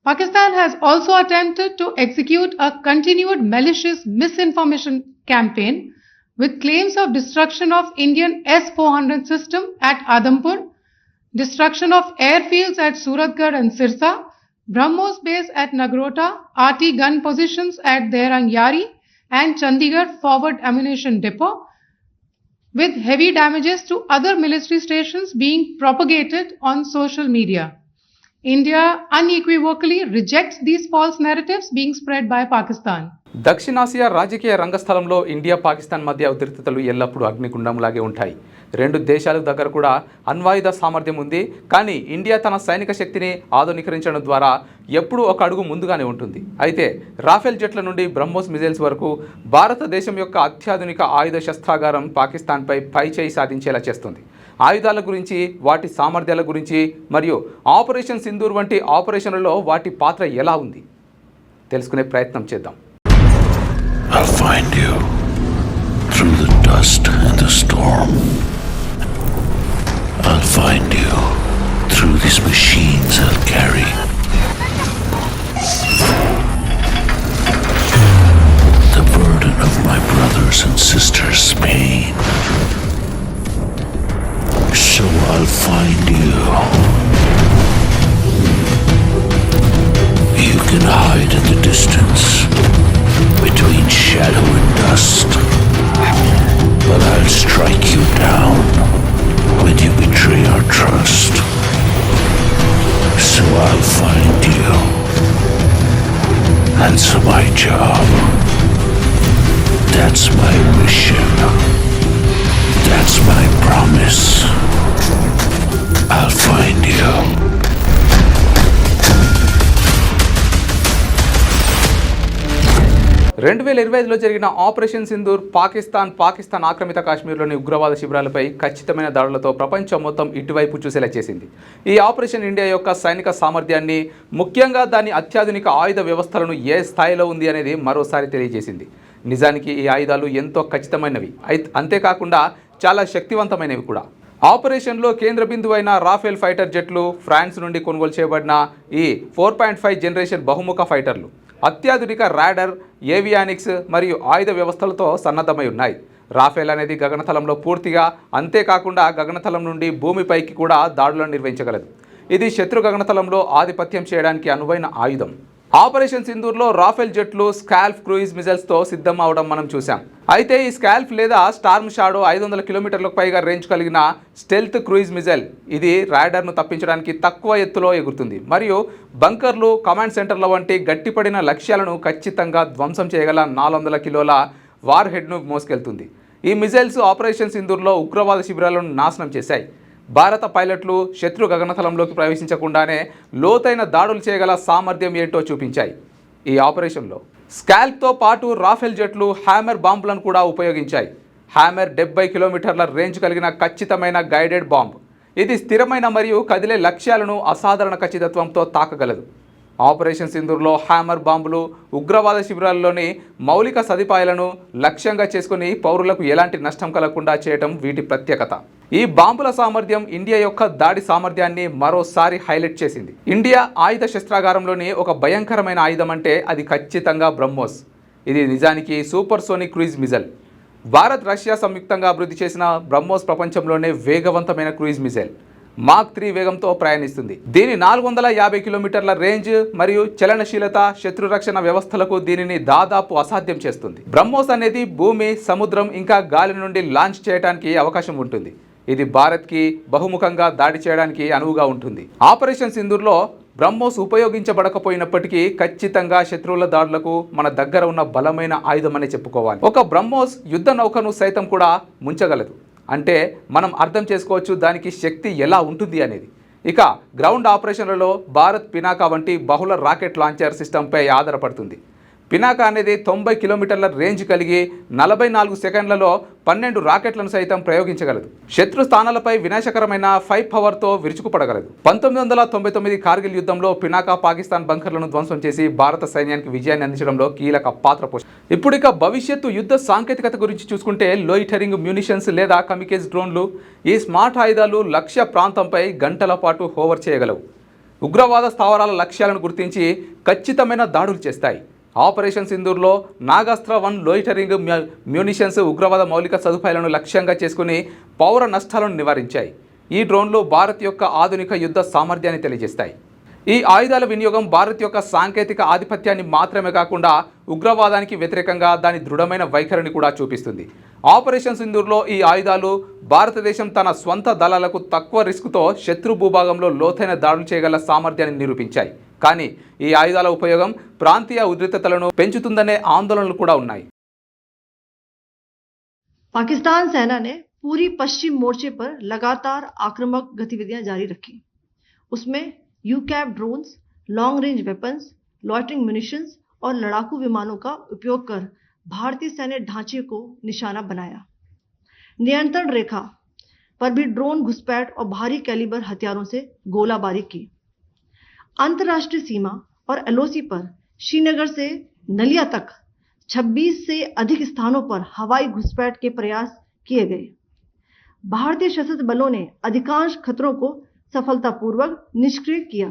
Pakistan has also attempted to execute a continued malicious misinformation campaign with claims of destruction of Indian S-400 system at Adampur, destruction of airfields at Suratgarh and Sirsa, BrahMos base at Nagrota, RT gun positions at Derang Yari and Chandigarh forward ammunition depot, with heavy damages to other military stations being propagated on social media. India unequivocally rejects these false narratives being spread by Pakistan. దక్షిణాసియా రాజకీయ రంగస్థలంలో India Pakistan మధ్య ఉద్రిక్తతలు ఎల్లప్పుడూ అగ్నికుండంలాగే ఉంటాయి. రెండు దేశాల దగ్గర కూడా అణ్వాయుధ సామర్థ్యం ఉంది. కానీ ఇండియా తన సైనిక శక్తిని ఆధునీకరించడం ద్వారా ఎప్పుడూ ఒక అడుగు ముందుగానే ఉంటుంది. అయితే రాఫెల్ జెట్ల నుండి బ్రహ్మోస్ మిజైల్స్ వరకు భారతదేశం యొక్క అత్యాధునిక ఆయుధ శస్త్రాగారం పాకిస్తాన్పై పైచేయి సాధించేలా చేస్తుంది. ఆయుధాల గురించి, వాటి సామర్థ్యాల గురించి మరియు ఆపరేషన్ సింధూర్ వంటి ఆపరేషన్లలో వాటి పాత్ర ఎలా ఉంది తెలుసుకునే ప్రయత్నం చేద్దాం. I'll find you through the dust and the storm. I'll find you through these machines I'll carry. The burden of my brothers and sisters' pain. So I'll find you. You can hide in the distance between shadow and dust, but I'll strike you down when you betray our trust. So I'll find you. That's my job. That's my mission. That's my promise. I'll find you. 2025లో జరిగిన operation Sindoor Pakistan ఆక్రమిత కాశ్మీర్లోని ఉగ్రవాద శిబిరాలపై ఖచ్చితమైన దాడులతో ప్రపంచం మొత్తం ఇటువైపు చూసేలా చేసింది. ఈ ఆపరేషన్ ఇండియా యొక్క సైనిక సామర్థ్యాన్ని, ముఖ్యంగా దాని అత్యాధునిక ఆయుధ వ్యవస్థలను ఏ స్థాయిలో ఉంది అనేది మరోసారి తెలియజేసింది. నిజానికి ఈ ఆయుధాలు ఎంతో ఖచ్చితమైనవి, అంతేకాకుండా చాలా శక్తివంతమైనవి కూడా. ఆపరేషన్లో కేంద్ర బిందువు అయిన రాఫెల్ ఫైటర్ జెట్లు, ఫ్రాన్స్ నుండి కొనుగోలు చేయబడిన ఈ 4.5 జనరేషన్ బహుముఖ ఫైటర్లు అత్యాధునిక రాడర్, ఏవియానిక్స్ మరియు ఆయుధ వ్యవస్థలతో సన్నద్ధమై ఉన్నాయి. రాఫెల్ అనేది గగనతలంలో పూర్తిగా, అంతేకాకుండా గగనతలం నుండి భూమిపైకి కూడా దాడులను నిర్వహించగలదు. ఇది శత్రు గగనతలంలో ఆధిపత్యం చేయడానికి అనువైన ఆయుధం. ఆపరేషన్ సింధూర్లో రాఫెల్ జెట్లు స్కాల్ప్ క్రూయిజ్ మిజైల్స్తో సిద్ధం అవడం మనం చూసాం. అయితే ఈ స్కాల్ప్ లేదా స్టార్మ్ షాడో 500 కిలోమీటర్లకు పైగా రేంజ్ కలిగిన స్టెల్త్ క్రూయిజ్ మిజైల్. ఇది రాడార్ను తప్పించడానికి తక్కువ ఎత్తులో ఎగురుతుంది మరియు బంకర్లు, కమాండ్ సెంటర్ల వంటి గట్టిపడిన లక్ష్యాలను ఖచ్చితంగా ధ్వంసం చేయగల 400 కిలోల వార్ హెడ్ను మోసుకెళ్తుంది. ఈ మిజైల్స్ ఆపరేషన్ సింధూర్లో ఉగ్రవాద శిబిరాలను నాశనం చేశాయి. భారత పైలట్లు శత్రు గగనతలంలోకి ప్రవేశించకుండానే లోతైన దాడులు చేయగల సామర్థ్యం ఏంటో చూపించాయి. ఈ ఆపరేషన్లో స్కాల్ప్తో పాటు రాఫెల్ జెట్లు హ్యామర్ బాంబులను కూడా ఉపయోగించాయి. హ్యామర్ 70 కిలోమీటర్ల రేంజ్ కలిగిన ఖచ్చితమైన గైడెడ్ బాంబ్. ఇది స్థిరమైన మరియు కదిలే లక్ష్యాలను అసాధారణ ఖచ్చితత్వంతో తాకగలదు. ఆపరేషన్ సింధూర్లో హ్యామర్ బాంబులు ఉగ్రవాద శిబిరాల్లోని మౌలిక సదుపాయాలను లక్ష్యంగా చేసుకుని పౌరులకు ఎలాంటి నష్టం కలగకుండా చేయడం వీటి ప్రత్యేకత. ఈ బాంబుల సామర్థ్యం ఇండియా యొక్క దాడి సామర్థ్యాన్ని మరోసారి హైలైట్ చేసింది. ఇండియా ఆయుధ శస్త్రాగారంలోని ఒక భయంకరమైన ఆయుధం అంటే అది ఖచ్చితంగా బ్రహ్మోస్. ఇది నిజానికి super sonic cruise missile. Bharat, Russia సంయుక్తంగా అభివృద్ధి చేసిన బ్రహ్మోస్ ప్రపంచంలోనే వేగవంతమైన క్రూయిజ్ మిజైల్. మాక్ 3 వేగంతో ప్రయాణిస్తుంది. దీని 450 కిలోమీటర్ల రేంజ్ మరియు చలనశీలత శత్రు రక్షణ వ్యవస్థలకు దీనిని దాదాపు అసాధ్యం చేస్తుంది. బ్రహ్మోస్ అనేది భూమి, సముద్రం ఇంకా గాలి నుండి లాంచ్ చేయడానికి అవకాశం ఉంటుంది. ఇది భారత్కి బహుముఖంగా దాడి చేయడానికి అనువుగా ఉంటుంది. ఆపరేషన్ సింధూర్లో బ్రహ్మోస్ ఉపయోగించబడకపోయినప్పటికీ ఖచ్చితంగా శత్రువుల దాడులకు మన దగ్గర ఉన్న బలమైన ఆయుధమనే చెప్పుకోవాలి. ఒక బ్రహ్మోస్ యుద్ధ నౌకను సైతం కూడా ముంచగలదు. అంటే మనం అర్థం చేసుకోవచ్చు దానికి శక్తి ఎలా ఉంటుంది అనేది. ఇక గ్రౌండ్ ఆపరేషన్లలో భారత్ పినాకా వంటి బహుళ రాకెట్ లాంచర్ సిస్టంపై ఆధారపడుతుంది. పినాకా అనేది 90 కిలోమీటర్ల రేంజ్ కలిగి 44 సెకండ్లలో 12 రాకెట్లను సైతం ప్రయోగించగలదు. శత్రు స్థానాలపై వినాశకరమైన 5 పవర్తో విరుచుకుపడగలదు. 1999 కార్గిల్ యుద్ధంలో పినాకా పాకిస్తాన్ బంకర్లను ధ్వంసం చేసి భారత సైన్యానికి విజయాన్ని అందించడంలో కీలక పాత్ర పోషించింది. ఇప్పుడిక భవిష్యత్తు యుద్ధ సాంకేతికత గురించి చూసుకుంటే లోయిటరింగ్ మ్యూనిషన్స్ లేదా కమికేజ్ డ్రోన్లు. ఈ స్మార్ట్ ఆయుధాలు లక్ష్య ప్రాంతంపై గంటల పాటు హోవర్ చేయగలవు. ఉగ్రవాద స్థావరాల లక్ష్యాలను గుర్తించి ఖచ్చితమైన దాడులు చేస్తాయి. ఆపరేషన్ సింధూర్లో నాగాస్త్ర 1 లోయిటరింగ్ మ్యూనిషన్స్ ఉగ్రవాద మౌలిక సదుపాయాలను లక్ష్యంగా చేసుకుని పౌర నష్టాలను నివారించాయి. ఈ డ్రోన్లు భారత్ యొక్క ఆధునిక యుద్ధ సామర్థ్యాన్ని తెలియజేస్తాయి. ఈ ఆయుధాల వినియోగం భారత్ యొక్క సాంకేతిక ఆధిపత్యాన్ని మాత్రమే కాకుండా ఉగ్రవాదానికి వ్యతిరేకంగా దాని దృఢమైన వైఖరిని కూడా చూపిస్తుంది. ఆపరేషన్ సింధూర్లో ఈ ఆయుధాలు భారతదేశం తన స్వంత దళాలకు తక్కువ రిస్క్తో శత్రు భూభాగంలో లోతైన దాడులు చేయగల సామర్థ్యాన్ని నిరూపించాయి. కానీ ఈ ఆయుధాల ఉపయోగం ప్రాంతీయ ఉద్రిక్తతలను పెంచుతుందనే ఆందోళనలు కూడా ఉన్నాయి. पाकिस्तान सेना ने पूरी पश्चिम मोर्चे पर लगातार आक्रामक गतिविधियां जारी रखी. उसमें यूकैप drones, long range weapons, loitering munitions और लड़ाकू विमानों का उपयोग कर भारतीय सैन्य ढांचे को निशाना बनाया. नियंत्रण रेखा पर भी ड्रोन घुसपैठ और भारी कैलिबर हथियारों से गोलाबारी की. अंतर्राष्ट्रीय सीमा और एलओसी पर श्रीनगर से नलिया तक 26 से अधिक स्थानों पर हवाई घुसपैठ के प्रयास किए गए. भारतीय सशस्त्र बलों ने अधिकांश खतरों को सफलतापूर्वक निष्क्रिय किया.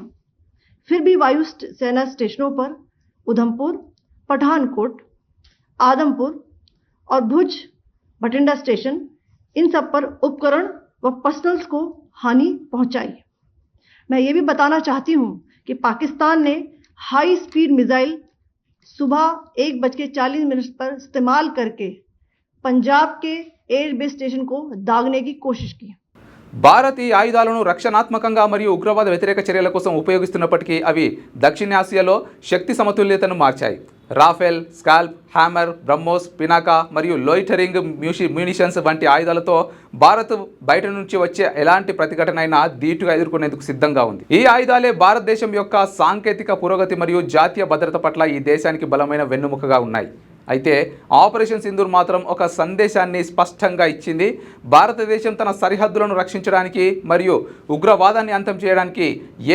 फिर भी वायु सेना स्टेशनों पर उधमपुर, पठानकोट, आदमपुर और भुज बठिंडा स्टेशन, इन सब पर उपकरण व पर्सनल्स को हानि पहुंचाई. मैं ये भी बताना चाहती हूं कि पाकिस्तान ने हाई स्पीड मिसाइल सुबह 1:40 पर इस्तेमाल करके पंजाब के एयरबेस स्टेशन को दागने की कोशिश की. భారత్ ఈ ఆయుధాలను రక్షణాత్మకంగా మరియు ఉగ్రవాద వ్యతిరేక చర్యల కోసం ఉపయోగిస్తున్నప్పటికీ అవి దక్షిణాసియాలో శక్తి సమతుల్యతను మార్చాయి. Rafale, SCALP, Hammer, BrahMos, Pinaka మరియు లోయిటరింగ్ మ్యూనిషన్స్ వంటి ఆయుధాలతో భారత్ బయట నుంచి వచ్చే ఎలాంటి ప్రతిఘటనైనా ధీటుగా ఎదుర్కొనేందుకు సిద్ధంగా ఉంది. ఈ ఆయుధాలే భారతదేశం యొక్క సాంకేతిక పురోగతి మరియు జాతీయ భద్రత పట్ల ఈ దేశానికి బలమైన వెన్నుముకగా ఉన్నాయి. అయితే ఆపరేషన్ సింధూర్ మాత్రం ఒక సందేశాన్ని స్పష్టంగా ఇచ్చింది. భారతదేశం తన సరిహద్దులను రక్షించడానికి మరియు ఉగ్రవాదాన్ని అంతం చేయడానికి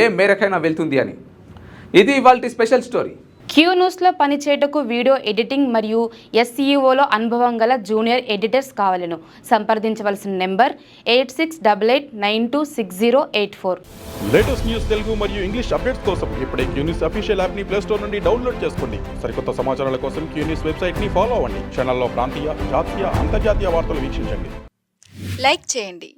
ఏ మేరకైనా వెళ్తుంది అని. ఇది ఇవాల్టి స్పెషల్ స్టోరీ. క్యూ న్యూస్లో పనిచేయటకు వీడియో ఎడిటింగ్ మరియు SEOలో అనుభవం గల జూనియర్ ఎడిటర్స్ కావాలను సంప్రదించవలసిన నెంబర్ 8688926084. లేటెస్ట్ న్యూస్ తెలుగు మరియు ఇంగ్లీష్ అప్డేట్స్ కోసం ఇప్పుడే క్యూ న్యూస్ అఫీషియల్ యాప్ని ప్లే స్టోర్ నుండి డౌన్లోడ్ చేసుకోండి. సరికొత్త సమాచారాల కోసం క్యూ న్యూస్ వెబ్సైట్ని ఫాలో అవ్వండి. ఛానల్లో ప్రాంతీయ, జాతీయ, అంతర్జాతీయ వార్తలు వీక్షించండి. లైక్ చేయండి.